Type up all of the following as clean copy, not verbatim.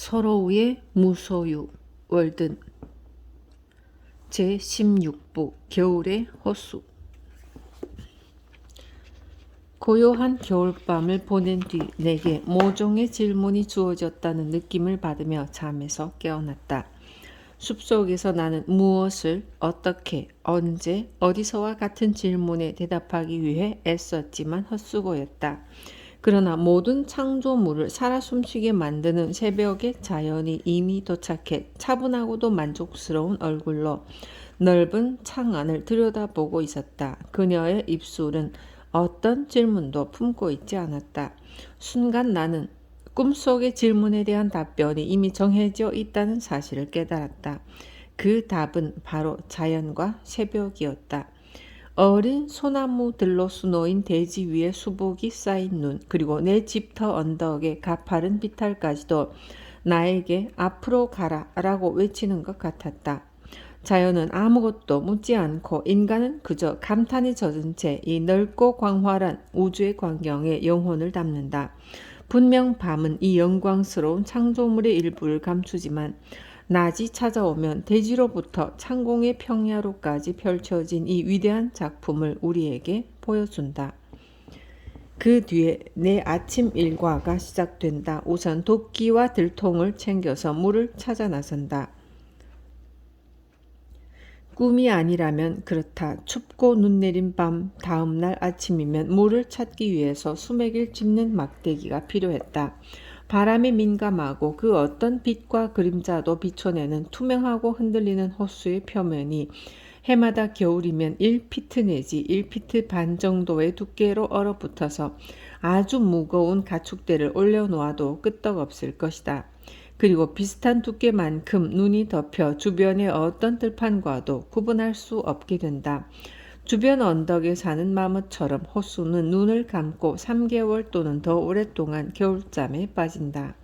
서로의 무소유 월든 제16부 겨울의 호수. 고요한 겨울밤을 보낸 뒤 내게 모종의 질문이 주어졌다는 느낌을 받으며 잠에서 깨어났다. 숲속에서 나는 무엇을, 어떻게, 언제, 어디서와 같은 질문에 대답하기 위해 애썼지만 헛수고였다. 그러나 모든 창조물을 살아 숨쉬게 만드는 새벽의 자연이 이미 도착해 차분하고도 만족스러운 얼굴로 넓은 창안을 들여다보고 있었다. 그녀의 입술은 어떤 질문도 품고 있지 않았다. 순간 나는 꿈속의 질문에 대한 답변이 이미 정해져 있다는 사실을 깨달았다. 그 답은 바로 자연과 새벽이었다. 어린 소나무들로 수놓인 대지 위에 수북이 쌓인 눈, 그리고 내 집터 언덕의 가파른 비탈까지도 나에게 앞으로 가라 라고 외치는 것 같았다. 자연은 아무것도 묻지 않고 인간은 그저 감탄에 젖은 채 이 넓고 광활한 우주의 광경에 영혼을 담는다. 분명 밤은 이 영광스러운 창조물의 일부를 감추지만 낮이 찾아오면 대지로부터 창공의 평야로까지 펼쳐진 이 위대한 작품을 우리에게 보여준다. 그 뒤에 내 아침 일과가 시작된다. 우선 도끼와 들통을 챙겨서 물을 찾아 나선다. 꿈이 아니라면 그렇다. 춥고 눈 내린 밤 다음 날 아침이면 물을 찾기 위해서 수맥을 짚는 막대기가 필요했다. 바람에 민감하고 그 어떤 빛과 그림자도 비춰내는 투명하고 흔들리는 호수의 표면이 해마다 겨울이면 1피트 내지 1피트 반 정도의 두께로 얼어붙어서 아주 무거운 가축대를 올려놓아도 끄떡없을 것이다. 그리고 비슷한 두께만큼 눈이 덮여 주변의 어떤 들판과도 구분할 수 없게 된다. 주변 언덕에 사는 마뭇처럼 호수는 눈을 감고 3개월 또는 더 오랫동안 겨울잠에 빠진다.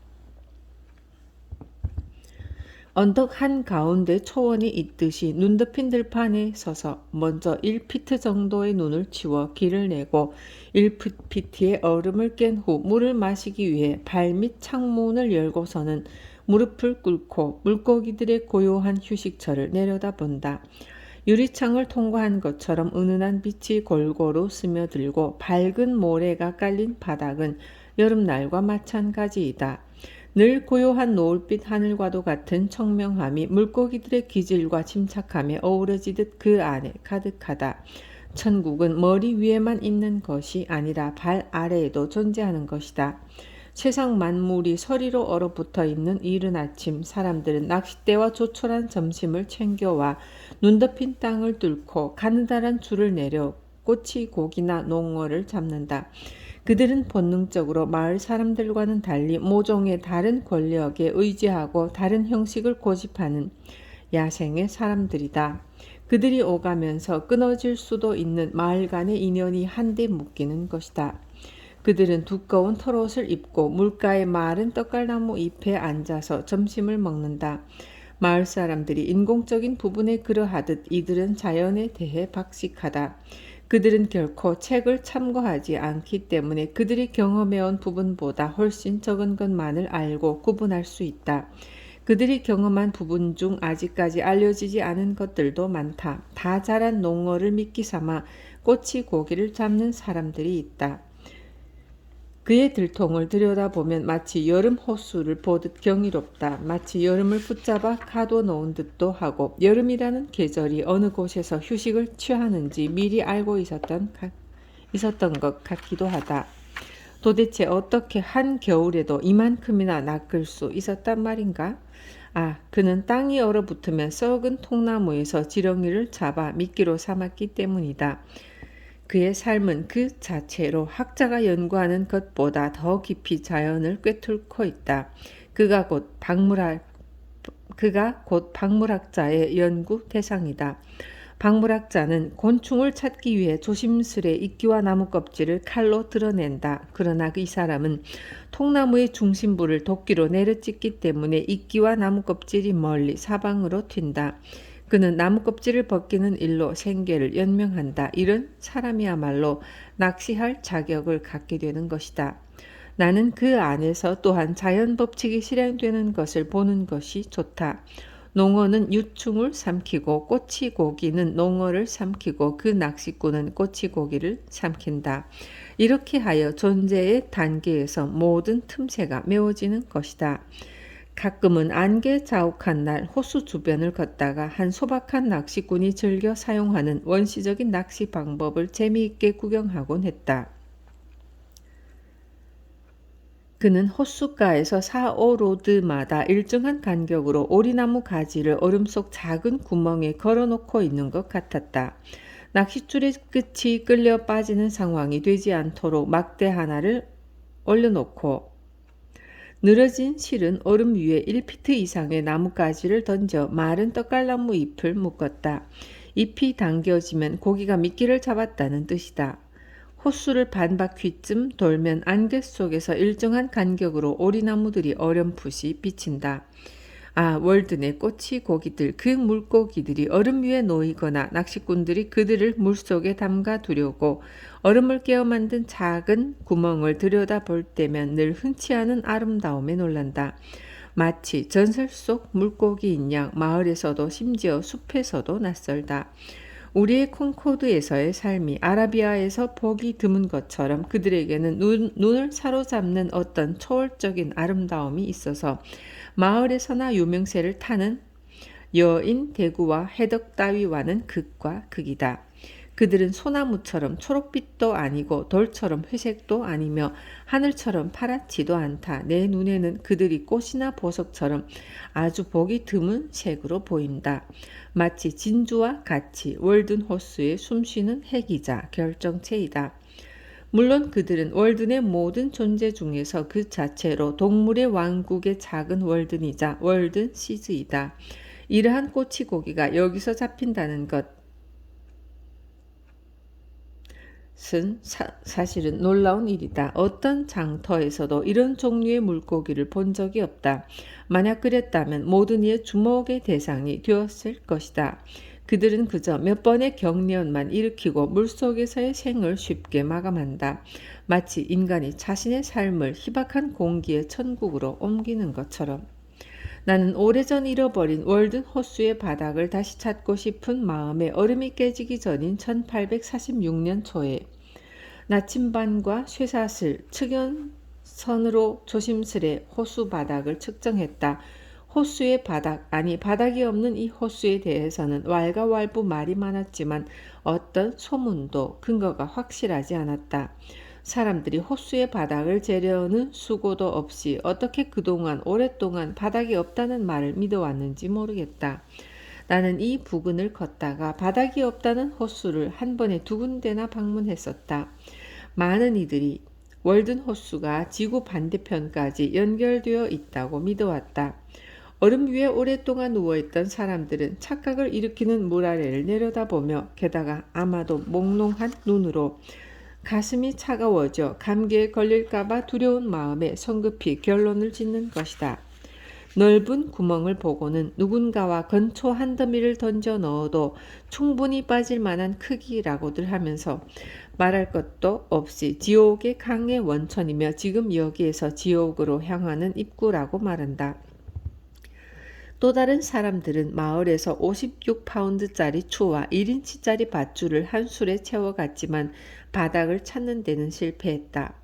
언덕 한가운데 초원이 있듯이 눈 덮인 들판에 서서 먼저 1피트 정도의 눈을 치워 길을 내고 1피트의 얼음을 깬 후 물을 마시기 위해 발밑 창문을 열고서는 무릎을 꿇고 물고기들의 고요한 휴식처를 내려다본다. 유리창을 통과한 것처럼 은은한 빛이 골고루 스며들고 밝은 모래가 깔린 바닥은 여름날과 마찬가지이다. 늘 고요한 노을빛 하늘과도 같은 청명함이 물고기들의 기질과 침착함에 어우러지듯 그 안에 가득하다. 천국은 머리 위에만 있는 것이 아니라 발 아래에도 존재하는 것이다. 세상 만물이 서리로 얼어붙어 있는 이른 아침, 사람들은 낚싯대와 조촐한 점심을 챙겨와 눈 덮인 땅을 뚫고 가느다란 줄을 내려 꼬치, 고기나 농어를 잡는다. 그들은 본능적으로 마을 사람들과는 달리 모종의 다른 권력에 의지하고 다른 형식을 고집하는 야생의 사람들이다. 그들이 오가면서 끊어질 수도 있는 마을 간의 인연이 한데 묶이는 것이다. 그들은 두꺼운 털옷을 입고 물가의 마른 떡갈나무 잎에 앉아서 점심을 먹는다. 마을 사람들이 인공적인 부분에 그러하듯 이들은 자연에 대해 박식하다. 그들은 결코 책을 참고하지 않기 때문에 그들이 경험해온 부분보다 훨씬 적은 것만을 알고 구분할 수 있다. 그들이 경험한 부분 중 아직까지 알려지지 않은 것들도 많다. 다 자란 농어를 미끼 삼아 꼬치 고기를 잡는 사람들이 있다. 그의 들통을 들여다보면 마치 여름 호수를 보듯 경이롭다. 마치 여름을 붙잡아 가둬놓은 듯도 하고 여름이라는 계절이 어느 곳에서 휴식을 취하는지 미리 알고 있었던 것 같기도 하다. 도대체 어떻게 한겨울에도 이만큼이나 낚을 수 있었단 말인가? 그는 땅이 얼어붙으면 썩은 통나무에서 지렁이를 잡아 미끼로 삼았기 때문이다. 그의 삶은 그 자체로 학자가 연구하는 것보다 더 깊이 자연을 꿰뚫고 있다. 그가 곧 박물학자의 연구 대상이다. 박물학자는 곤충을 찾기 위해 조심스레 이끼와 나무 껍질을 칼로 드러낸다. 그러나 이 사람은 통나무의 중심부를 도끼로 내려찍기 때문에 이끼와 나무 껍질이 멀리 사방으로 튄다. 그는 나무 껍질을 벗기는 일로 생계를 연명한다. 이런 사람이야말로 낚시할 자격을 갖게 되는 것이다. 나는 그 안에서 또한 자연 법칙이 실행되는 것을 보는 것이 좋다. 농어는 유충을 삼키고 꼬치고기는 농어를 삼키고 그 낚시꾼은 꼬치고기를 삼킨다. 이렇게 하여 존재의 단계에서 모든 틈새가 메워지는 것이다. 가끔은 안개 자욱한 날 호수 주변을 걷다가 한 소박한 낚시꾼이 즐겨 사용하는 원시적인 낚시 방법을 재미있게 구경하곤 했다. 그는 호숫가에서 4-5로드마다 일정한 간격으로 오리나무 가지를 얼음 속 작은 구멍에 걸어놓고 있는 것 같았다. 낚싯줄의 끝이 끌려 빠지는 상황이 되지 않도록 막대 하나를 올려놓고 늘어진 실은 얼음 위에 1피트 이상의 나뭇가지를 던져 마른 떡갈나무 잎을 묶었다. 잎이 당겨지면 고기가 미끼를 잡았다는 뜻이다. 호수를 반바퀴쯤 돌면 안개 속에서 일정한 간격으로 오리나무들이 어렴풋이 비친다. 아, 월든의 꼬치 고기들, 그 물고기들이 얼음 위에 놓이거나 낚시꾼들이 그들을 물속에 담가 두려고 얼음을 깨어 만든 작은 구멍을 들여다볼 때면 늘 흔치 않은 아름다움에 놀란다. 마치 전설 속 물고기인 양 마을에서도 심지어 숲에서도 낯설다. 우리의 콩코드에서의 삶이 아라비아에서 보기 드문 것처럼 그들에게는 눈을 사로잡는 어떤 초월적인 아름다움이 있어서 마을에서나 유명세를 타는 여인 대구와 해덕 따위와는 극과 극이다. 그들은 소나무처럼 초록빛도 아니고 돌처럼 회색도 아니며 하늘처럼 파랗지도 않다. 내 눈에는 그들이 꽃이나 보석처럼 아주 보기 드문 색으로 보인다. 마치 진주와 같이 월든 호수에 숨쉬는 핵이자 결정체이다. 물론 그들은 월든의 모든 존재 중에서 그 자체로 동물의 왕국의 작은 월든이자 월든 시즈이다. 이러한 꼬치고기가 여기서 잡힌다는 것은 사실은 놀라운 일이다. 어떤 장터에서도 이런 종류의 물고기를 본 적이 없다. 만약 그랬다면 모든 이의 주목의 대상이 되었을 것이다. 그들은 그저 몇 번의 경련만 일으키고 물속에서의 생을 쉽게 마감한다. 마치 인간이 자신의 삶을 희박한 공기의 천국으로 옮기는 것처럼. 나는 오래전 잃어버린 월든 호수의 바닥을 다시 찾고 싶은 마음에 얼음이 깨지기 전인 1846년 초에 나침반과 쇠사슬, 측연선으로 조심스레 호수 바닥을 측정했다. 호수의 바닥, 아니 바닥이 없는 이 호수에 대해서는 왈가왈부 말이 많았지만 어떤 소문도 근거가 확실하지 않았다. 사람들이 호수의 바닥을 재려는 수고도 없이 어떻게 그동안 오랫동안 바닥이 없다는 말을 믿어왔는지 모르겠다. 나는 이 부근을 걷다가 바닥이 없다는 호수를 한 번에 2군데나 방문했었다. 많은 이들이 월든 호수가 지구 반대편까지 연결되어 있다고 믿어왔다. 얼음 위에 오랫동안 누워있던 사람들은 착각을 일으키는 물 아래를 내려다보며 게다가 아마도 몽롱한 눈으로 가슴이 차가워져 감기에 걸릴까봐 두려운 마음에 성급히 결론을 짓는 것이다. 넓은 구멍을 보고는 누군가와 건초 한 더미를 던져 넣어도 충분히 빠질 만한 크기라고들 하면서 말할 것도 없이 지옥의 강의 원천이며 지금 여기에서 지옥으로 향하는 입구라고 말한다. 또 다른 사람들은 마을에서 56파운드짜리 추와 1인치짜리 밧줄을 한 술에 채워갔지만 바닥을 찾는 데는 실패했다.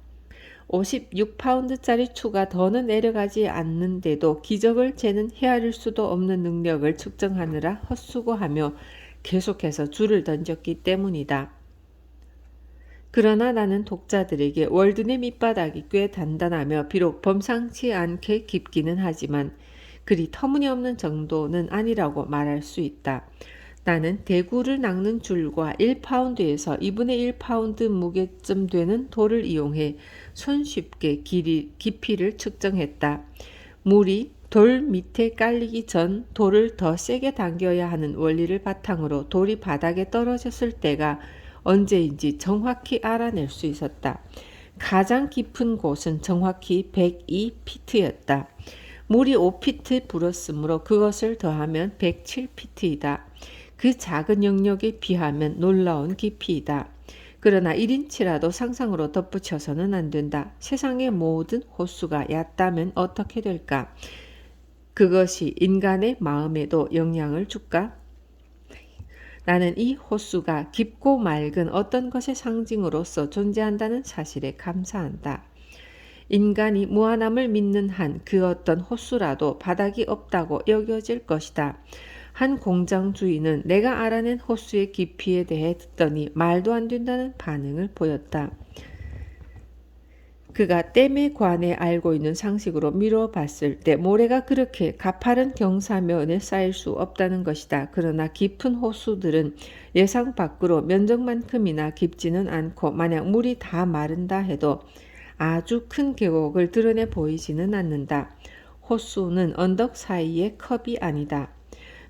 56파운드짜리 추가 더는 내려가지 않는데도 기적을 재는 헤아릴 수도 없는 능력을 측정하느라 헛수고하며 계속해서 줄을 던졌기 때문이다. 그러나 나는 독자들에게 월든의 밑바닥이 꽤 단단하며 비록 범상치 않게 깊기는 하지만 그리 터무니없는 정도는 아니라고 말할 수 있다. 나는 대구를 낚는 줄과 1파운드에서 2분의 1파운드 무게쯤 되는 돌을 이용해 손쉽게 깊이를 측정했다. 물이 돌 밑에 깔리기 전 돌을 더 세게 당겨야 하는 원리를 바탕으로 돌이 바닥에 떨어졌을 때가 언제인지 정확히 알아낼 수 있었다. 가장 깊은 곳은 정확히 102피트였다. 물이 5피트 불었으므로 그것을 더하면 107피트이다. 그 작은 영역에 비하면 놀라운 깊이이다. 그러나 1인치라도 상상으로 덧붙여서는 안 된다. 세상의 모든 호수가 얕다면 어떻게 될까? 그것이 인간의 마음에도 영향을 줄까? 나는 이 호수가 깊고 맑은 어떤 것의 상징으로서 존재한다는 사실에 감사한다. 인간이 무한함을 믿는 한 그 어떤 호수라도 바닥이 없다고 여겨질 것이다. 한 공장 주인은 내가 알아낸 호수의 깊이에 대해 듣더니 말도 안 된다는 반응을 보였다. 그가 댐에 관해 알고 있는 상식으로 미뤄봤을 때 모래가 그렇게 가파른 경사면에 쌓일 수 없다는 것이다. 그러나 깊은 호수들은 예상 밖으로 면적만큼이나 깊지는 않고 만약 물이 다 마른다 해도 아주 큰 계곡을 드러내 보이지는 않는다. 호수는 언덕 사이의 컵이 아니다.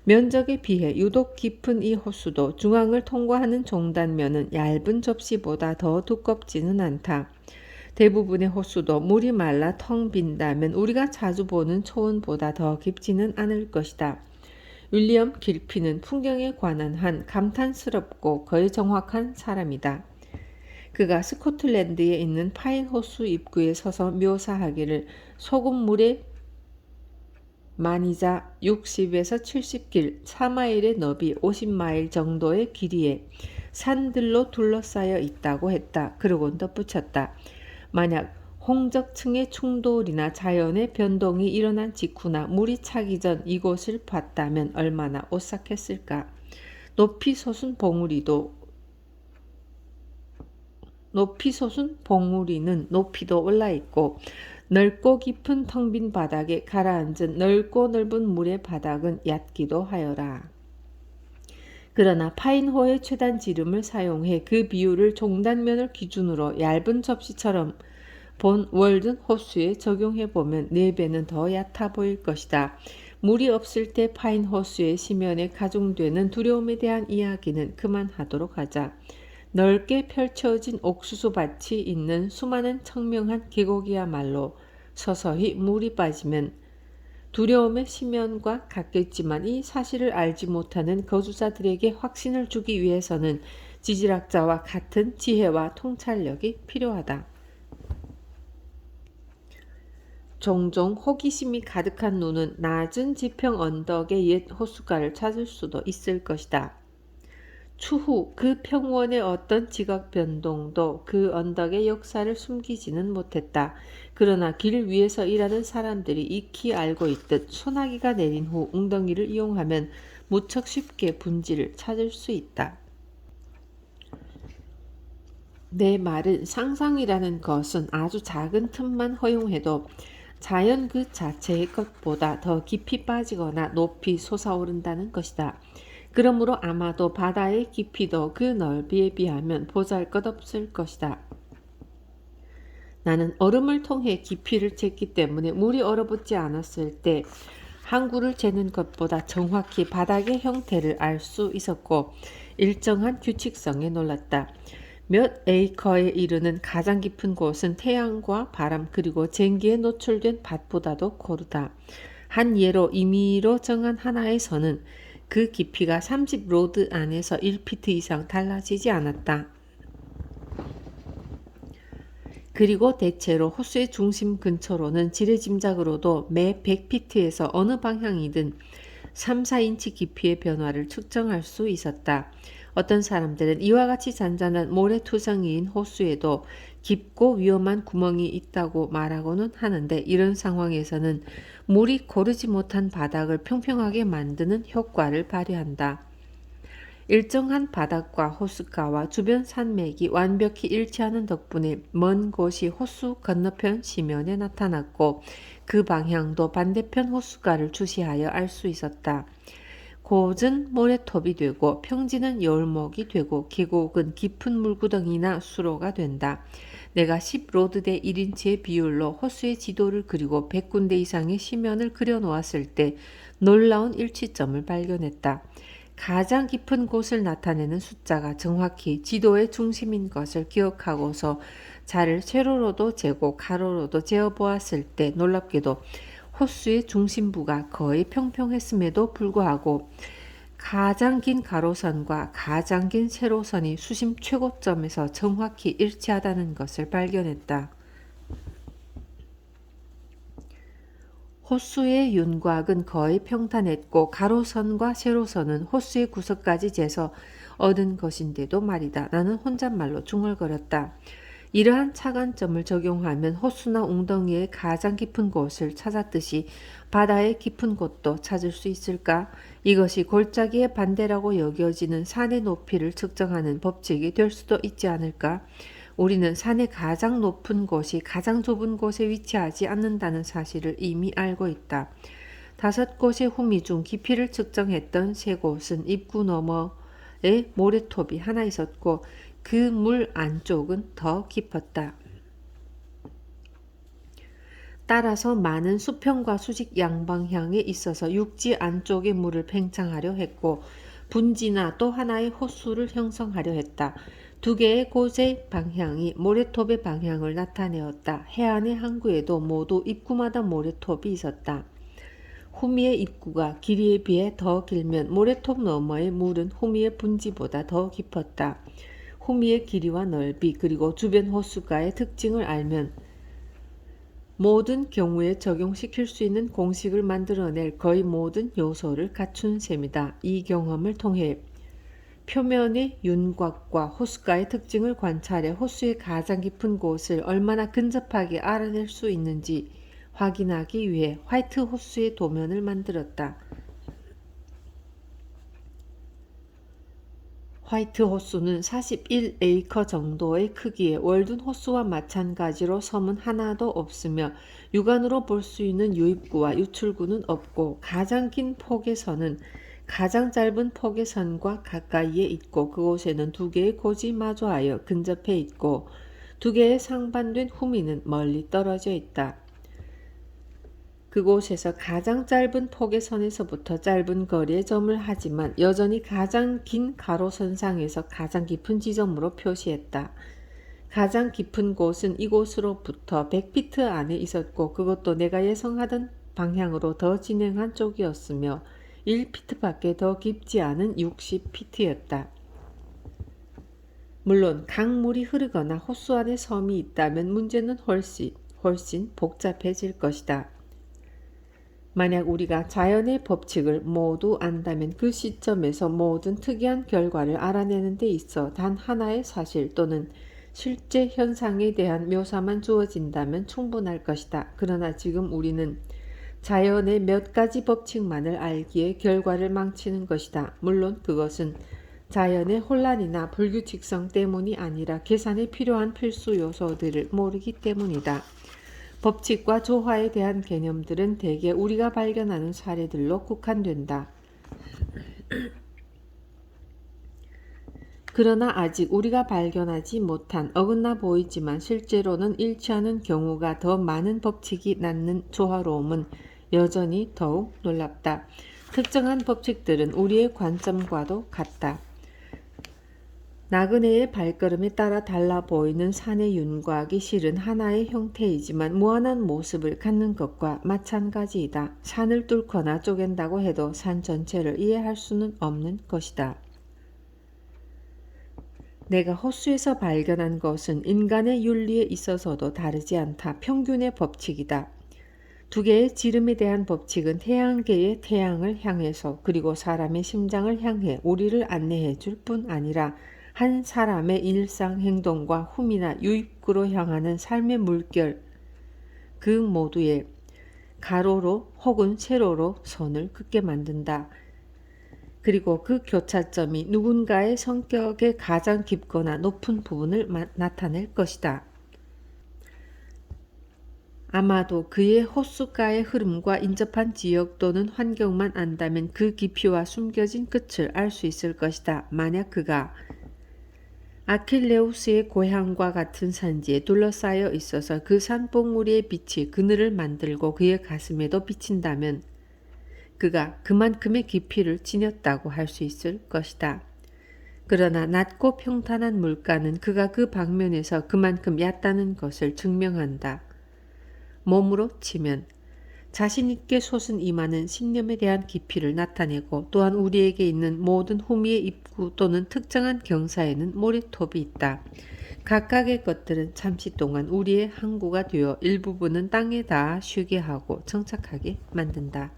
면적에 비해 유독 깊은 이 호수도 중앙을 통과하는 종단면은 얇은 접시보다 더 두껍지는 않다. 대부분의 호수도 물이 말라 텅 빈다면 우리가 자주 보는 초원보다 더 깊지는 않을 것이다. 윌리엄 길피는 풍경에 관한 한 감탄스럽고 거의 정확한 사람이다. 그가 스코틀랜드에 있는 파인 호수 입구에 서서 묘사하기를 소금물에 많이자 60에서 70길, 4마일의 너비 50마일 정도의 길이에 산들로 둘러싸여 있다고 했다. 그러곤 덧붙였다. 만약 홍적층의 충돌이나 자연의 변동이 일어난 직후나 물이 차기 전 이곳을 봤다면 얼마나 오싹했을까. 높이 솟은 봉우리는 높이도 올라있고 넓고 깊은 텅 빈 바닥에 가라앉은 넓고 넓은 물의 바닥은 얕기도 하여라. 그러나 파인호의 최단 지름을 사용해 그 비율을 종단면을 기준으로 얇은 접시처럼 본 월든 호수에 적용해보면 4배는 더 얕아 보일 것이다. 물이 없을 때 파인 호수의 시면에 가중되는 두려움에 대한 이야기는 그만하도록 하자. 넓게 펼쳐진 옥수수밭이 있는 수많은 청명한 계곡이야말로 서서히 물이 빠지면 두려움의 시면과 같겠지만 이 사실을 알지 못하는 거주자들에게 확신을 주기 위해서는 지질학자와 같은 지혜와 통찰력이 필요하다. 종종 호기심이 가득한 눈은 낮은 지평 언덕의 옛 호숫가를 찾을 수도 있을 것이다. 추후 그 평원의 어떤 지각 변동도 그 언덕의 역사를 숨기지는 못했다. 그러나 길 위에서 일하는 사람들이 익히 알고 있듯 소나기가 내린 후 웅덩이를 이용하면 무척 쉽게 분지를 찾을 수 있다. 내 말은 상상이라는 것은 아주 작은 틈만 허용해도 자연 그 자체의 것보다 더 깊이 빠지거나 높이 솟아오른다는 것이다. 그러므로 아마도 바다의 깊이도 그 넓이에 비하면 보잘것없을 것이다. 나는 얼음을 통해 깊이를 쟀기 때문에 물이 얼어붙지 않았을 때 항구를 재는 것보다 정확히 바닥의 형태를 알 수 있었고 일정한 규칙성에 놀랐다. 몇 에이커에 이르는 가장 깊은 곳은 태양과 바람 그리고 쟁기에 노출된 밭보다도 고르다. 한 예로 임의로 정한 하나의 선은 그 깊이가 30로드 안에서 1피트 이상 달라지지 않았다. 그리고 대체로 호수의 중심 근처로는 지레짐작으로도 매 100피트에서 어느 방향이든 3, 4인치 깊이의 변화를 측정할 수 있었다. 어떤 사람들은 이와 같이 잔잔한 모래투성이인 호수에도 깊고 위험한 구멍이 있다고 말하고는 하는데 이런 상황에서는 물이 고르지 못한 바닥을 평평하게 만드는 효과를 발휘한다. 일정한 바닥과 호숫가와 주변 산맥이 완벽히 일치하는 덕분에 먼 곳이 호수 건너편 시면에 나타났고 그 방향도 반대편 호숫가를 주시하여 알 수 있었다. 곳은 모래톱이 되고 평지는 여울목이 되고 계곡은 깊은 물구덩이나 수로가 된다. 내가 10로드 대 1인치의 비율로 호수의 지도를 그리고 100군데 이상의 시면을 그려놓았을 때 놀라운 일치점을 발견했다. 가장 깊은 곳을 나타내는 숫자가 정확히 지도의 중심인 것을 기억하고서 자를 세로로도 재고 가로로도 재어보았을 때 놀랍게도 호수의 중심부가 거의 평평했음에도 불구하고 가장 긴 가로선과 가장 긴 세로선이 수심 최고점에서 정확히 일치하다는 것을 발견했다. 호수의 윤곽은 거의 평탄했고 가로선과 세로선은 호수의 구석까지 재서 얻은 것인데도 말이다. 나는 혼잣말로 중얼거렸다. 이러한 차관점을 적용하면 호수나 웅덩이의 가장 깊은 곳을 찾았듯이 바다의 깊은 곳도 찾을 수 있을까? 이것이 골짜기의 반대라고 여겨지는 산의 높이를 측정하는 법칙이 될 수도 있지 않을까? 우리는 산의 가장 높은 곳이 가장 좁은 곳에 위치하지 않는다는 사실을 이미 알고 있다. 5곳의 후미 중 깊이를 측정했던 3곳은 입구 너머에 모래톱이 하나 있었고 그 물 안쪽은 더 깊었다. 따라서 많은 수평과 수직 양방향에 있어서 육지 안쪽의 물을 팽창하려 했고 분지나 또 하나의 호수를 형성하려 했다. 2개의 곳의 방향이 모래톱의 방향을 나타내었다. 해안의 항구에도 모두 입구마다 모래톱이 있었다. 후미의 입구가 길이에 비해 더 길면 모래톱 너머의 물은 후미의 분지보다 더 깊었다. 후미의 길이와 넓이 그리고 주변 호수가의 특징을 알면 모든 경우에 적용시킬 수 있는 공식을 만들어낼 거의 모든 요소를 갖춘 셈이다. 이 경험을 통해 표면의 윤곽과 호수가의 특징을 관찰해 호수의 가장 깊은 곳을 얼마나 근접하게 알아낼 수 있는지 확인하기 위해 화이트 호수의 도면을 만들었다. 화이트 호수는 41에이커 정도의 크기의 월든 호수와 마찬가지로 섬은 하나도 없으며 육안으로 볼 수 있는 유입구와 유출구는 없고 가장 긴 폭의 선은 가장 짧은 폭의 선과 가까이에 있고 그곳에는 2개의 곳이 마주하여 근접해 있고 2개의 상반된 후미는 멀리 떨어져 있다. 그곳에서 가장 짧은 폭의 선에서부터 짧은 거리에 점을 하지만 여전히 가장 긴 가로선상에서 가장 깊은 지점으로 표시했다. 가장 깊은 곳은 이곳으로부터 100피트 안에 있었고 그것도 내가 예상하던 방향으로 더 진행한 쪽이었으며 1피트밖에 더 깊지 않은 60피트였다. 물론 강물이 흐르거나 호수 안에 섬이 있다면 문제는 훨씬 복잡해질 것이다. 만약 우리가 자연의 법칙을 모두 안다면 그 시점에서 모든 특이한 결과를 알아내는 데 있어 단 하나의 사실 또는 실제 현상에 대한 묘사만 주어진다면 충분할 것이다. 그러나 지금 우리는 자연의 몇 가지 법칙만을 알기에 결과를 망치는 것이다. 물론 그것은 자연의 혼란이나 불규칙성 때문이 아니라 계산에 필요한 필수 요소들을 모르기 때문이다. 법칙과 조화에 대한 개념들은 대개 우리가 발견하는 사례들로 국한된다. 그러나 아직 우리가 발견하지 못한 어긋나 보이지만 실제로는 일치하는 경우가 더 많은 법칙이 낳는 조화로움은 여전히 더욱 놀랍다. 특정한 법칙들은 우리의 관점과도 같다. 나그네의 발걸음에 따라 달라 보이는 산의 윤곽이 실은 하나의 형태이지만 무한한 모습을 갖는 것과 마찬가지이다. 산을 뚫거나 쪼갠다고 해도 산 전체를 이해할 수는 없는 것이다. 내가 호수에서 발견한 것은 인간의 윤리에 있어서도 다르지 않다. 평균의 법칙이다. 2개의 지름에 대한 법칙은 태양계의 태양을 향해서 그리고 사람의 심장을 향해 우리를 안내해 줄 뿐 아니라 한 사람의 일상 행동과 후미나 유입구로 향하는 삶의 물결 그 모두에 가로로 혹은 세로로 선을 긋게 만든다. 그리고 그 교차점이 누군가의 성격의 가장 깊거나 높은 부분을 나타낼 것이다. 아마도 그의 호숫가의 흐름과 인접한 지역 또는 환경만 안다면 그 깊이와 숨겨진 끝을 알 수 있을 것이다. 만약 그가 아킬레우스의 고향과 같은 산지에 둘러싸여 있어서 그 산봉우리의 빛이 그늘을 만들고 그의 가슴에도 비친다면 그가 그만큼의 깊이를 지녔다고 할 수 있을 것이다. 그러나 낮고 평탄한 물가는 그가 그 방면에서 그만큼 얕다는 것을 증명한다. 몸으로 치면 자신 있게 솟은 이마는 신념에 대한 깊이를 나타내고 또한 우리에게 있는 모든 후미의 입구 또는 특정한 경사에는 모래톱이 있다. 각각의 것들은 잠시 동안 우리의 항구가 되어 일부분은 땅에 닿아 쉬게 하고 정착하게 만든다.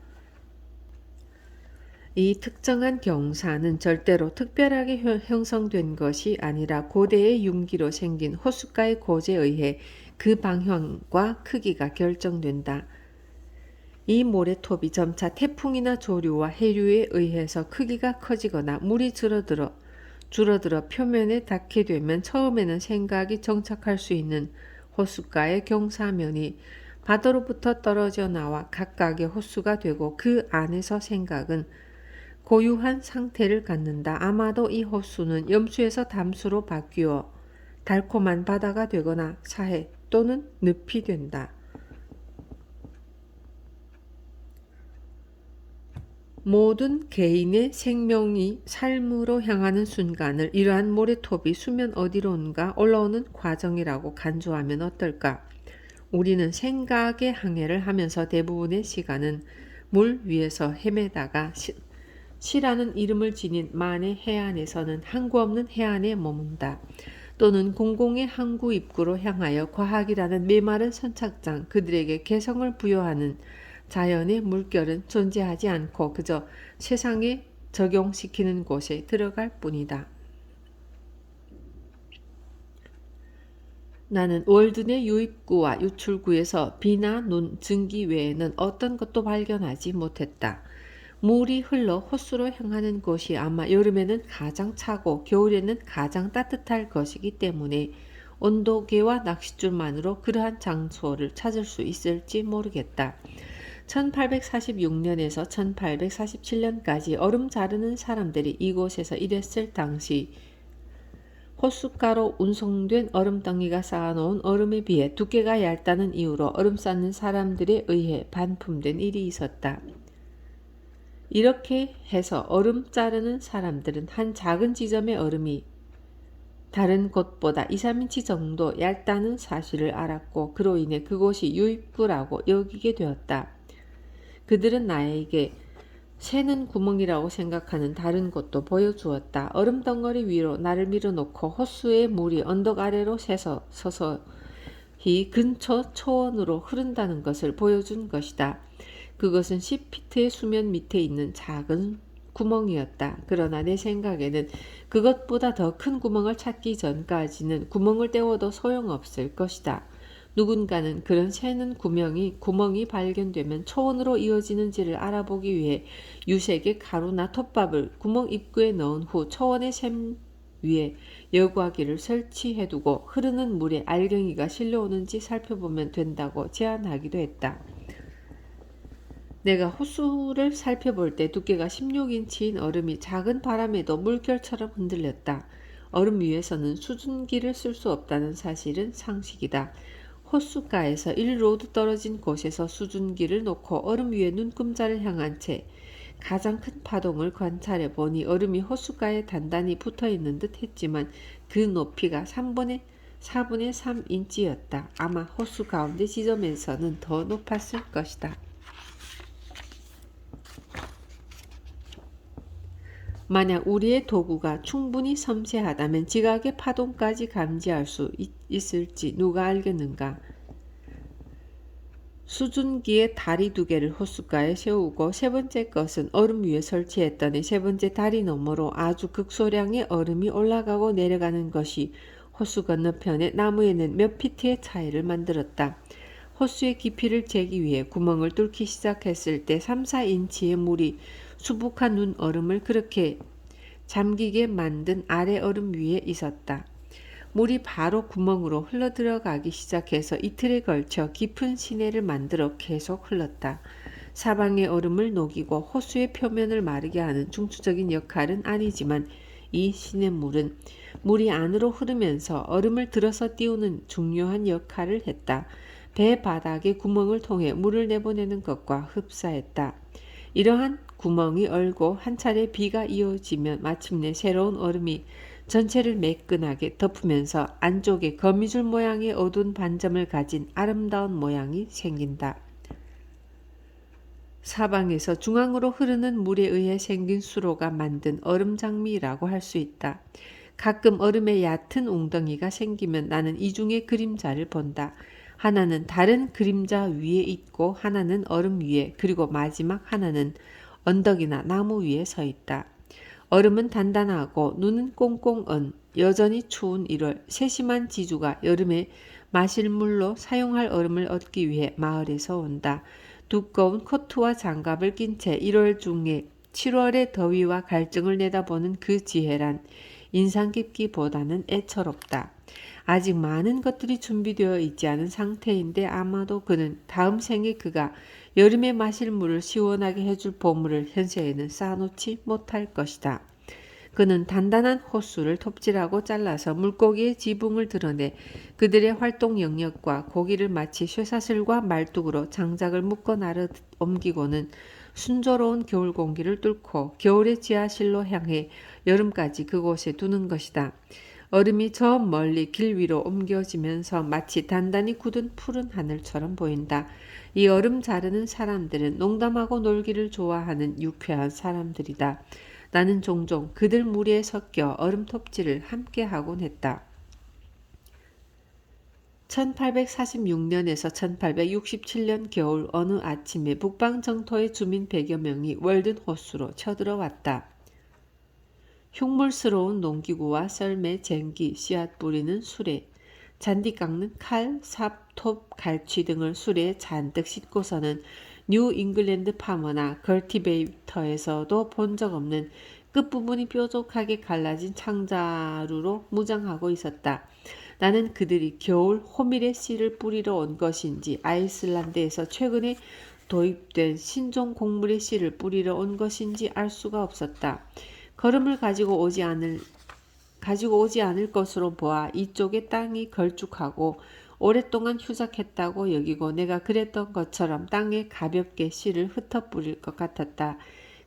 이 특정한 경사는 절대로 특별하게 형성된 것이 아니라 고대의 융기로 생긴 호숫가의 고제에 의해 그 방향과 크기가 결정된다. 이 모래톱이 점차 태풍이나 조류와 해류에 의해서 크기가 커지거나 물이 줄어들어 표면에 닿게 되면 처음에는 생각이 정착할 수 있는 호숫가의 경사면이 바다로부터 떨어져 나와 각각의 호수가 되고 그 안에서 생각은 고유한 상태를 갖는다. 아마도 이 호수는 염수에서 담수로 바뀌어 달콤한 바다가 되거나 사해 또는 늪이 된다. 모든 개인의 생명이 삶으로 향하는 순간을 이러한 모래톱이 수면 어디론가 올라오는 과정이라고 간주하면 어떨까? 우리는 생각의 항해를 하면서 대부분의 시간은 물 위에서 헤매다가 시라는 이름을 지닌 만의 해안에서는 항구 없는 해안에 머문다. 또는 공공의 항구 입구로 향하여 과학이라는 메마른 선착장, 그들에게 개성을 부여하는 자연의 물결은 존재하지 않고 그저 세상에 적용시키는 곳에 들어갈 뿐이다. 나는 월드 내 유입구와 유출구에서 비나 눈, 증기 외에는 어떤 것도 발견하지 못했다. 물이 흘러 호수로 향하는 곳이 아마 여름에는 가장 차고 겨울에는 가장 따뜻할 것이기 때문에 온도계와 낚싯줄만으로 그러한 장소를 찾을 수 있을지 모르겠다. 1846년에서 1847년까지 얼음 자르는 사람들이 이곳에서 일했을 당시 호숫가로 운송된 얼음덩이가 쌓아놓은 얼음에 비해 두께가 얇다는 이유로 얼음 쌓는 사람들에 의해 반품된 일이 있었다. 이렇게 해서 얼음 자르는 사람들은 한 작은 지점의 얼음이 다른 곳보다 2, 3인치 정도 얇다는 사실을 알았고 그로 인해 그곳이 유입구라고 여기게 되었다. 그들은 나에게 새는 구멍이라고 생각하는 다른 곳도 보여주었다. 얼음 덩어리 위로 나를 밀어놓고 호수의 물이 언덕 아래로 서서히 근처 초원으로 흐른다는 것을 보여준 것이다. 그것은 10피트의 수면 밑에 있는 작은 구멍이었다. 그러나 내 생각에는 그것보다 더 큰 구멍을 찾기 전까지는 구멍을 때워도 소용없을 것이다. 누군가는 그런 새는 구멍이 발견되면 초원으로 이어지는지를 알아보기 위해 유색의 가루나 톱밥을 구멍 입구에 넣은 후 초원의 샘 위에 여과기를 설치해두고 흐르는 물에 알갱이가 실려오는지 살펴보면 된다고 제안하기도 했다. 내가 호수를 살펴볼 때 두께가 16인치인 얼음이 작은 바람에도 물결처럼 흔들렸다. 얼음 위에서는 수증기를 쓸 수 없다는 사실은 상식이다. 호숫가에서 1로드 떨어진 곳에서 수증기를 놓고 얼음 위에 눈금자를 향한 채 가장 큰 파동을 관찰해 보니 얼음이 호숫가에 단단히 붙어 있는 듯 했지만 그 높이가 4분의 3인치였다. 아마 호수 가운데 지점에서는 더 높았을 것이다. 만약 우리의 도구가 충분히 섬세하다면 지각의 파동까지 감지할 수 있을지 누가 알겠는가? 수증기의 다리 2개를 호숫가에 세우고 세 번째 것은 얼음 위에 설치했더니 세 번째 다리 너머로 아주 극소량의 얼음이 올라가고 내려가는 것이 호수 건너편의 나무에는 몇 피트의 차이를 만들었다. 호수의 깊이를 재기 위해 구멍을 뚫기 시작했을 때 3, 4인치의 물이 수북한 눈 얼음을 그렇게 잠기게 만든 아래 얼음 위에 있었다. 물이 바로 구멍으로 흘러들어가기 시작해서 이틀에 걸쳐 깊은 시내를 만들어 계속 흘렀다. 사방의 얼음을 녹이고 호수의 표면을 마르게 하는 중추적인 역할은 아니지만 이 시냇물은 물이 안으로 흐르면서 얼음을 들어서 띄우는 중요한 역할을 했다. 배 바닥의 구멍을 통해 물을 내보내는 것과 흡사했다. 이러한 구멍이 얼고 한 차례 비가 이어지면 마침내 새로운 얼음이 전체를 매끈하게 덮으면서 안쪽에 거미줄 모양의 어두운 반점을 가진 아름다운 모양이 생긴다. 사방에서 중앙으로 흐르는 물에 의해 생긴 수로가 만든 얼음장미라고 할 수 있다. 가끔 얼음에 얕은 웅덩이가 생기면 나는 이 중에 그림자를 본다. 하나는 다른 그림자 위에 있고 하나는 얼음 위에, 그리고 마지막 하나는 언덕이나 나무 위에 서 있다. 얼음은 단단하고 눈은 꽁꽁 언 여전히 추운 1월 세심한 지주가 여름에 마실 물로 사용할 얼음을 얻기 위해 마을에서 온다. 두꺼운 코트와 장갑을 낀 채 1월 중에 7월의 더위와 갈증을 내다보는 그 지혜란 인상 깊기보다는 애처롭다. 아직 많은 것들이 준비되어 있지 않은 상태인데 아마도 그는 다음 생에 그가 여름에 마실 물을 시원하게 해줄 보물을 현세에는 쌓아놓지 못할 것이다. 그는 단단한 호수를 톱질하고 잘라서 물고기의 지붕을 드러내 그들의 활동 영역과 고기를 마치 쇠사슬과 말뚝으로 장작을 묶어 나르 옮기고는 순조로운 겨울 공기를 뚫고 겨울의 지하실로 향해 여름까지 그곳에 두는 것이다. 얼음이 저 멀리 길 위로 옮겨지면서 마치 단단히 굳은 푸른 하늘처럼 보인다. 이 얼음 자르는 사람들은 농담하고 놀기를 좋아하는 유쾌한 사람들이다. 나는 종종 그들 무리에 섞여 얼음 톱질을 함께 하곤 했다. 1846년에서 1867년 겨울 어느 아침에 북방 정토의 주민 100여 명이 월든 호수로 쳐들어왔다. 흉물스러운 농기구와 썰매, 쟁기, 씨앗 뿌리는 수레, 잔디 깎는 칼, 삽, 톱, 갈취 등을 수레에 잔뜩 싣고서는 뉴 잉글랜드 파머나 걸티베이터에서도 본 적 없는 끝부분이 뾰족하게 갈라진 창자루로 무장하고 있었다. 나는 그들이 겨울 호밀의 씨를 뿌리러 온 것인지 아이슬란드에서 최근에 도입된 신종 곡물의 씨를 뿌리러 온 것인지 알 수가 없었다. 걸음을 가지고 오지 않을 것으로 보아 이쪽의 땅이 걸쭉하고 오랫동안 휴작했다고 여기고 내가 그랬던 것처럼 땅에 가볍게 씨를 흩어 뿌릴 것 같았다.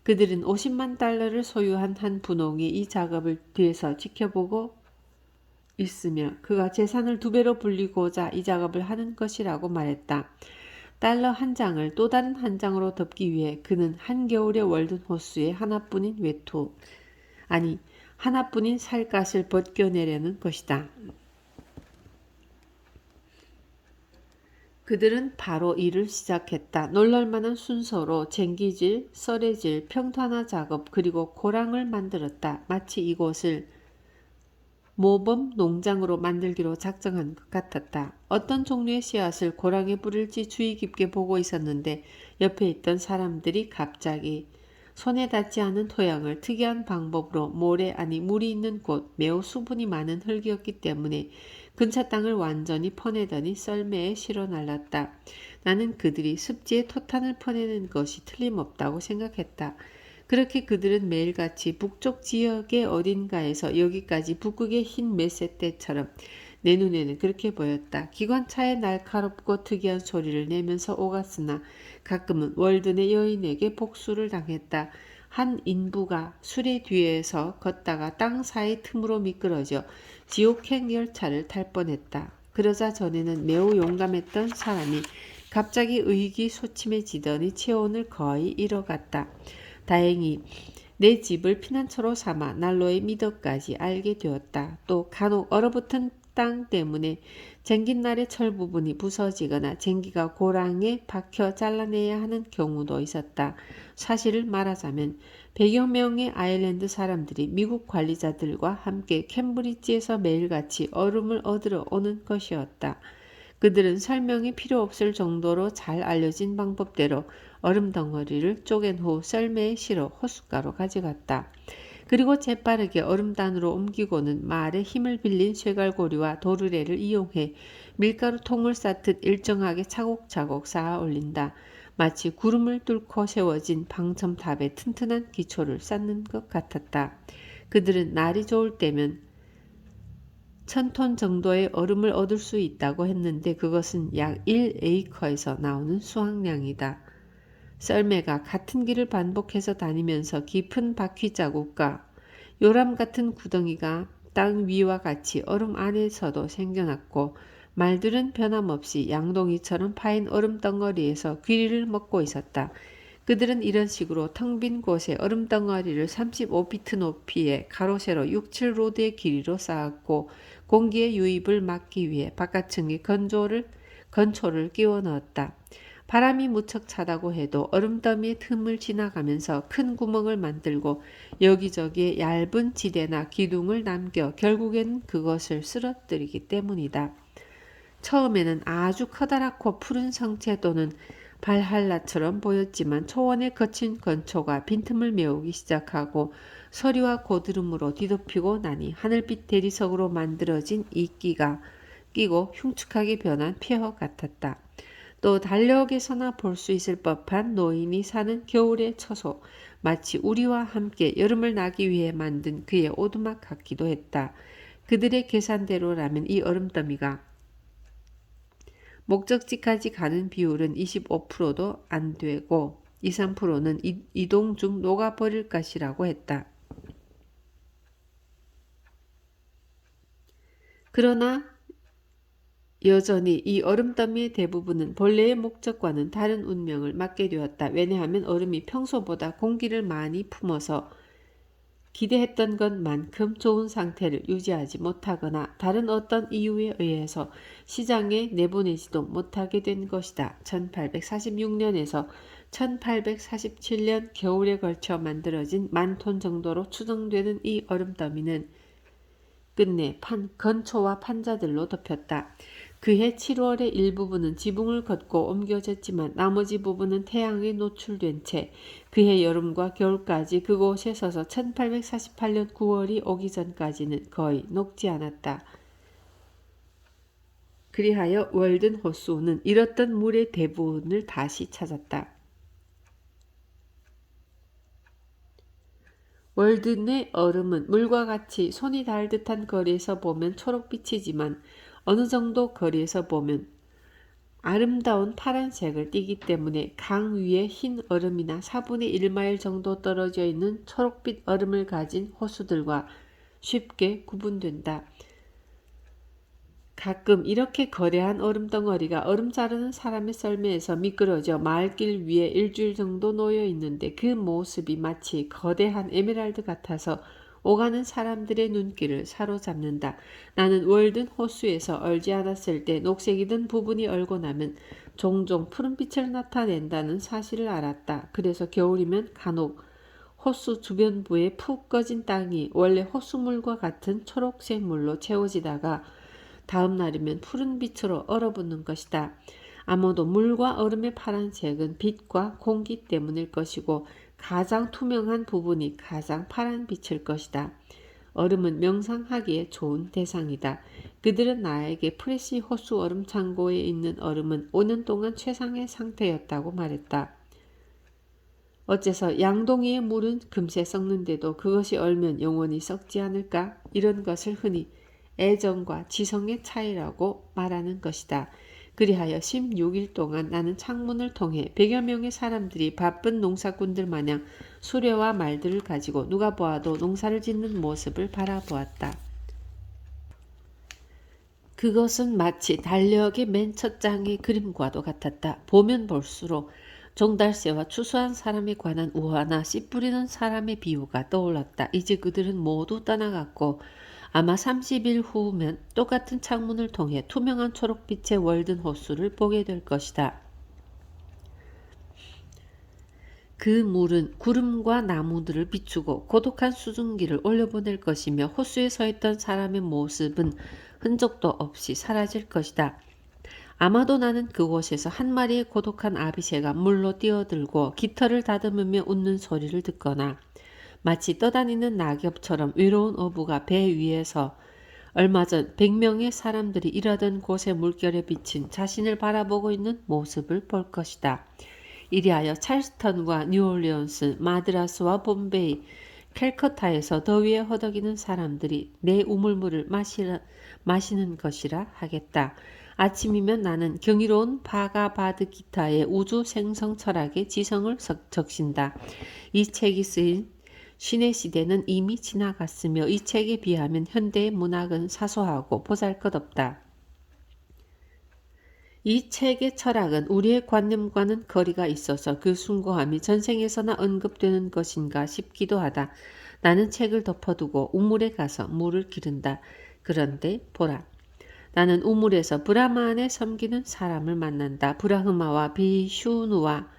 그들은 50만 달러를 소유한 한 분홍이 이 작업을 뒤에서 지켜보고 있으며 그가 재산을 2배로 불리고자 이 작업을 하는 것이라고 말했다. 달러 한 장을 또 다른 한 장으로 덮기 위해 그는 한겨울의 월든 호수에 하나뿐인 외투, 아니 하나뿐인 살갗을 벗겨내려는 것이다. 그들은 바로 일을 시작했다. 놀랄만한 순서로 쟁기질, 썰애질, 평탄화 작업 그리고 고랑을 만들었다. 마치 이곳을 모범 농장으로 만들기로 작정한 것 같았다. 어떤 종류의 씨앗을 고랑에 뿌릴지 주의 깊게 보고 있었는데 옆에 있던 사람들이 갑자기 손에 닿지 않은 토양을 특이한 방법으로 모래 아니 물이 있는 곳 매우 수분이 많은 흙이었기 때문에 근처 땅을 완전히 퍼내더니 썰매에 실어 날랐다. 나는 그들이 습지에 토탄을 퍼내는 것이 틀림없다고 생각했다. 그렇게 그들은 매일같이 북쪽 지역의 어딘가에서 여기까지 북극의 흰 메세떼처럼 내 눈에는 그렇게 보였다. 기관차의 날카롭고 특이한 소리를 내면서 오갔으나 가끔은 월든의 여인에게 복수를 당했다. 한 인부가 수레 뒤에서 걷다가 땅 사이 틈으로 미끄러져 지옥행 열차를 탈 뻔했다. 그러자 전에는 매우 용감했던 사람이 갑자기 의기소침해지더니 체온을 거의 잃어갔다. 다행히 내 집을 피난처로 삼아 난로의 미덕까지 알게 되었다. 또 간혹 얼어붙은 땅 때문에 쟁긴 날의 철 부분이 부서지거나 쟁기가 고랑에 박혀 잘라내야 하는 경우도 있었다. 사실을 말하자면 100여 명의 아일랜드 사람들이 미국 관리자들과 함께 캠브리지에서 매일같이 얼음을 얻으러 오는 것이었다. 그들은 설명이 필요 없을 정도로 잘 알려진 방법대로 얼음 덩어리를 쪼갠 후 썰매에 실어 호숫가로 가져갔다. 그리고 재빠르게 얼음단으로 옮기고는 말의 힘을 빌린 쇠갈고리와 도르래를 이용해 밀가루통을 쌓듯 일정하게 차곡차곡 쌓아 올린다. 마치 구름을 뚫고 세워진 방첨탑의 튼튼한 기초를 쌓는 것 같았다. 그들은 날이 좋을 때면 1000톤 정도의 얼음을 얻을 수 있다고 했는데 그것은 약 1에이커에서 나오는 수확량이다. 썰매가 같은 길을 반복해서 다니면서 깊은 바퀴 자국과 요람 같은 구덩이가 땅 위와 같이 얼음 안에서도 생겨났고 말들은 변함없이 양동이처럼 파인 얼음 덩어리에서 귀리를 먹고 있었다. 그들은 이런 식으로 텅 빈 곳에 얼음덩어리를 35피트 높이의 가로 세로 6, 7로드의 길이로 쌓았고 공기의 유입을 막기 위해 바깥층에 건초를 끼워 넣었다. 바람이 무척 차다고 해도 얼음더미의 틈을 지나가면서 큰 구멍을 만들고 여기저기에 얇은 지대나 기둥을 남겨 결국에는 그것을 쓰러뜨리기 때문이다. 처음에는 아주 커다랗고 푸른 성체 또는 발할라처럼 보였지만 초원의 거친 건초가 빈틈을 메우기 시작하고 서리와 고드름으로 뒤덮이고 나니 하늘빛 대리석으로 만들어진 이끼가 끼고 흉측하게 변한 폐허 같았다. 또 달력에서나 볼 수 있을 법한 노인이 사는 겨울의 처소, 마치 우리와 함께 여름을 나기 위해 만든 그의 오두막 같기도 했다. 그들의 계산대로라면 이 얼음더미가 목적지까지 가는 비율은 25%도 안 되고 2, 3%는 이동 중 녹아버릴 것이라고 했다. 그러나 여전히 이 얼음더미의 대부분은 본래의 목적과는 다른 운명을 맞게 되었다. 왜냐하면 얼음이 평소보다 공기를 많이 품어서 기대했던 것만큼 좋은 상태를 유지하지 못하거나 다른 어떤 이유에 의해서 시장에 내보내지도 못하게 된 것이다. 1846년에서 1847년 겨울에 걸쳐 만들어진 10,000톤 정도로 추정되는 이 얼음더미는 끝내 건초와 판자들로 덮였다. 그해 7월의 일부분은 지붕을 걷고 옮겨졌지만 나머지 부분은 태양에 노출된 채 그해 여름과 겨울까지 그곳에 서서 1848년 9월이 오기 전까지는 거의 녹지 않았다. 그리하여 월든 호수는 잃었던 물의 대부분을 다시 찾았다. 월든의 얼음은 물과 같이 손이 닿을 듯한 거리에서 보면 초록빛이지만 어느 정도 거리에서 보면 아름다운 파란색을 띠기 때문에 강 위에 흰 얼음이나 4분의 1마일 정도 떨어져 있는 초록빛 얼음을 가진 호수들과 쉽게 구분된다. 가끔 이렇게 거대한 얼음덩어리가 얼음 자르는 사람의 썰매에서 미끄러져 마을길 위에 일주일 정도 놓여 있는데 그 모습이 마치 거대한 에메랄드 같아서 오가는 사람들의 눈길을 사로잡는다. 나는 월든 호수에서 얼지 않았을 때 녹색이던 부분이 얼고 나면 종종 푸른빛을 나타낸다는 사실을 알았다. 그래서 겨울이면 간혹 호수 주변부에 푹 꺼진 땅이 원래 호수물과 같은 초록색 물로 채워지다가 다음 날이면 푸른 빛으로 얼어붙는 것이다. 아마도 물과 얼음의 파란색은 빛과 공기 때문일 것이고 가장 투명한 부분이 가장 파란 빛일 것이다. 얼음은 명상하기에 좋은 대상이다. 그들은 나에게 프레시 호수 얼음 창고에 있는 얼음은 5년 동안 최상의 상태였다고 말했다. 어째서 양동이의 물은 금세 썩는데도 그것이 얼면 영원히 썩지 않을까? 이런 것을 흔히 애정과 지성의 차이라고 말하는 것이다. 그리하여 16일 동안 나는 창문을 통해 100여 명의 사람들이 바쁜 농사꾼들 마냥 수레와 말들을 가지고 누가 보아도 농사를 짓는 모습을 바라보았다. 그것은 마치 달력의 맨 첫 장의 그림과도 같았다. 보면 볼수록 종달새와 추수한 사람에 관한 우화나 씨 뿌리는 사람의 비유가 떠올랐다. 이제 그들은 모두 떠나갔고 아마 30일 후면 똑같은 창문을 통해 투명한 초록빛의 월든 호수를 보게 될 것이다. 그 물은 구름과 나무들을 비추고 고독한 수증기를 올려보낼 것이며 호수에 서 있던 사람의 모습은 흔적도 없이 사라질 것이다. 아마도 나는 그곳에서 한 마리의 고독한 아비새가 물로 뛰어들고 깃털을 다듬으며 웃는 소리를 듣거나 마치 떠다니는 낙엽처럼 외로운 어부가 배 위에서 얼마 전 100명의 사람들이 일하던 곳의 물결에 비친 자신을 바라보고 있는 모습을 볼 것이다. 이리하여 찰스턴과 뉴올리언스, 마드라스와 bombe이, 캘커타에서 더위에 허덕이는 사람들이 내 우물물을 마시는 것이라 하겠다. 아침이면 나는 경이로운 바가바드 기타의 우주 생성 철학의 지성을 적신다. 이 책이 쓰인 신의 시대는 이미 지나갔으며 이 책에 비하면 현대의 문학은 사소하고 보잘것없다. 이 책의 철학은 우리의 관념과는 거리가 있어서 그 숭고함이 전생에서나 언급되는 것인가 싶기도 하다. 나는 책을 덮어두고 우물에 가서 물을 기른다. 그런데 보라. 나는 우물에서 브라만에 섬기는 사람을 만난다. 브라흐마와 비슈누와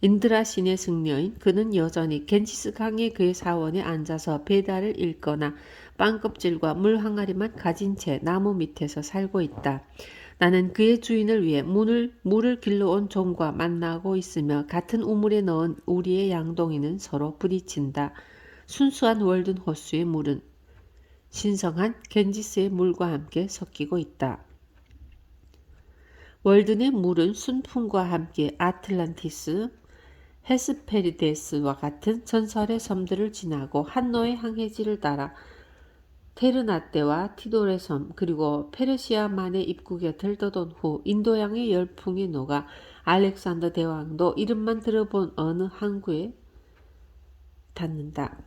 인드라 신의 승려인 그는 여전히 겐지스 강의 그의 사원에 앉아서 배달을 읽거나 빵껍질과 물 항아리만 가진 채 나무 밑에서 살고 있다. 나는 그의 주인을 위해 물을 길러온 종과 만나고 있으며 같은 우물에 넣은 우리의 양동이는 서로 부딪힌다. 순수한 월든 호수의 물은 신성한 겐지스의 물과 함께 섞이고 있다. 월든의 물은 순풍과 함께 아틀란티스, 헤스페리데스와 같은 전설의 섬들을 지나고 한노의 항해지를 따라 테르나떼와 티도레 섬 그리고 페르시아만의 입구 곁을 떠돈 후 인도양의 열풍에 녹아 알렉산더 대왕도 이름만 들어본 어느 항구에 닿는다.